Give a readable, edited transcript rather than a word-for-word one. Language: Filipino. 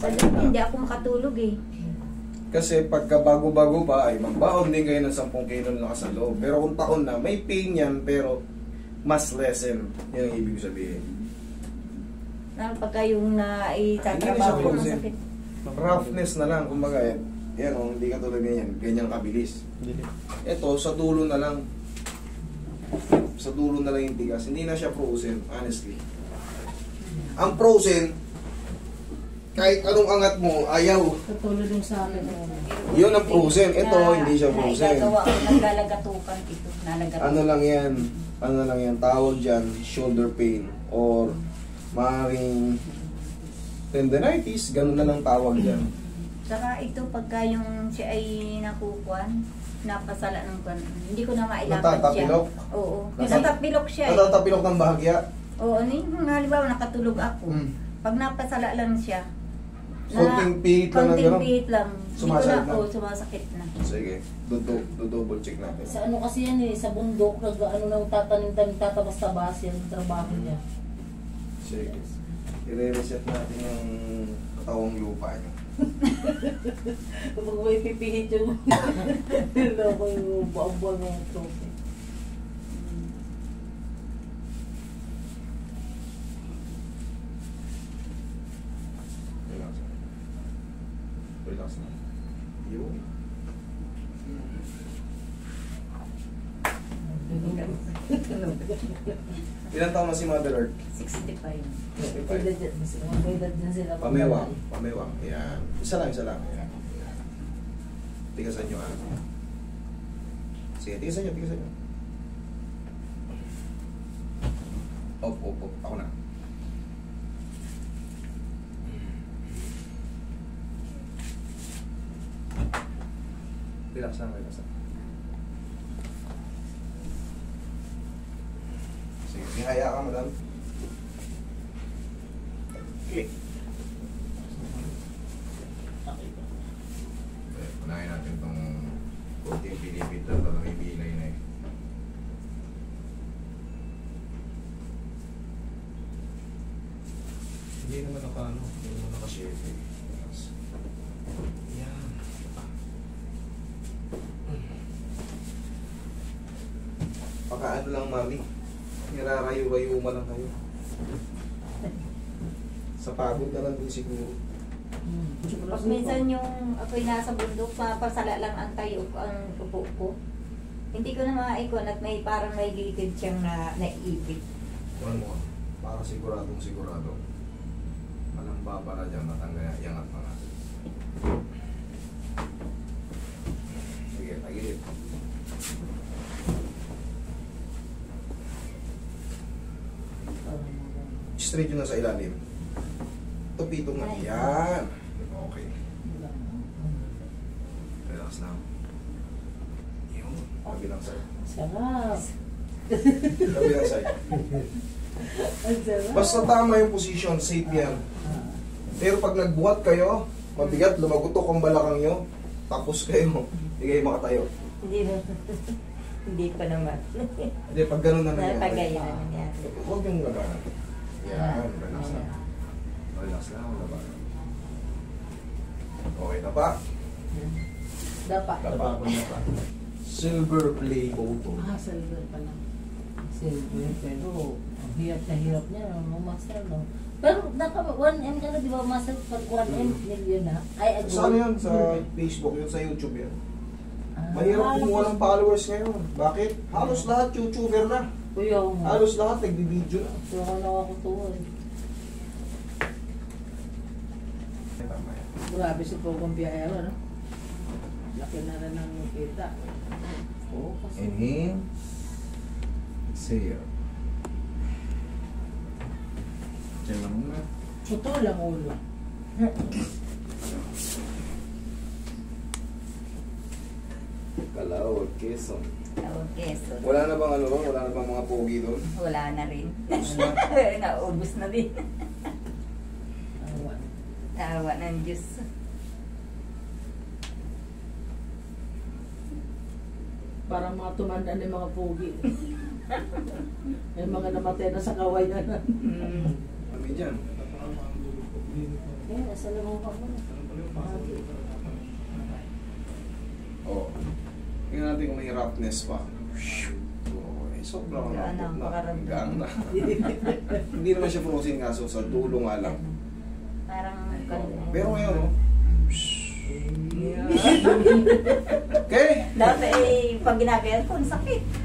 Hindi ako makatulog eh. Kasi pagka bago-bago pa ay magbaon din kayo ng 10 kilo na sa loob. Pero kung taon na, may pain yan pero mas lessen. Yan ang ibig sabihin. Lalo pagka yung naitatrabaho ko masakit. Roughness na lang, kumbaga yan o, hindi ka tulad ganyan, ganyan kabilis. Ito, sa dulo na lang. Sa dulo na lang yung tigas. Hindi na siya frozen, honestly. Ang frozen, kahit anong angat mo, ayaw. Katulad yung sa akin. Yun ang frozen. Ito, hindi siya frozen. Nagagawa ko, naglalagatukan ito. Ano lang yan, tawag dyan, shoulder pain. Or, maaaring tendinitis, ganun na lang tawag dyan. Saka ito, pagka yung siya ay nakukuan, napasala ng kuan, hindi ko na mailakad siya. Natatapilok? Oo. Natatapilok siya eh. Natatapilok ng bahagya? Oo, halimbawa nakatulog ako. Pag napasala lang siya, konting pihit lang na gano'n? Konting pihit lang. Sumasakit na? Oo, sumasakit na. Sige, double check natin. Sa ano kasi yan eh, sa bundok, ano nang tatanim-tanim, tatabas-tabas yan, trabaho niya. Sige. I-reset natin yung katawang lupa niyo. Kapag may pipihit yung loko yung buwan ng trophy. Relax na. Yun. Ilan taon na si Mother Earth? 65. May edad din sila. Pamewang. Ayan. Isa lang. Ayan. Tigasan nyo Sige, tigasan nyo. Op. Ako na. Relax lang. Sige, ihaya ka, madam. Click. Unahin natin itong konting pilipit na ito na may bilay na eh. Hindi naman naka-shape eh. Yan. Pakaano lang, mami. Nirarayo-rayo mo lang kayo. Sa pagod na lang din siguro. Pag minsan yung ako'y nasa bundok, mapasala lang ang upo ko. Hindi ko na maikon at may parang may gilid siyang naipit. Kuhan mo, para sigurado. Walang babara dyan, matangga yangat mga. Sige, tagilid. Straight yun na sa ilalim. Tupitong na. Yan. Okay. Relax lang. Yun. Kabilang side. Sarap. Kabilang side. Basta tama yung position, safe yan. Pero pag nagbuhat kayo, mabigat, lumagutok ang balakang nyo, tapos kayo, hindi kayo makatayo. Hindi pa naman. Hindi, pag ganun na nangyari. Pag ganyan na nangyari. Huwag yung labanan. Yan, relax lang. Relax lang, labanan. Okay na pa? Dapa. Silver play button. Silver pala. Silver, pero ang hirap na hirap niya, master no. Pero naka 1M ka na, di ba, master? Pag 1M million na? Ay, Saan yan? Sa Facebook yun, sa YouTube yan. Mahirap kumuha ng followers ngayon. Bakit? Halos lahat YouTuber na. Kuya mo. Halos lahat nagbibideo na. Kuya ko nakakutuwa eh. Grabe si Pogong Biyahero, no? Laki na rin ang kita. Oo, kasi. Inhale. Exhale. Diyan lang muna. Ito lang ulo. Calao, Quezon. Tawag keso. Wala na bang ano ron? Wala na bang mga pogi doon? Wala na rin. Naubos na din. Awan. Tawa ng Diyos. Para mga tumanda na yung mga pogi. May mga namatay na sa kawayan. Mm. Kami dyan. Eh, nasa loob ako. Oh. Tingnan natin kung may roughness pa. Sobrang Gaan na, lambot na. makaramdam. Gaan na. Hindi naman siya frozen kaso sa dulo nga lang. Parang Pero ngayon, oh. Okay? dati pag ginagayan ko, ang sakit.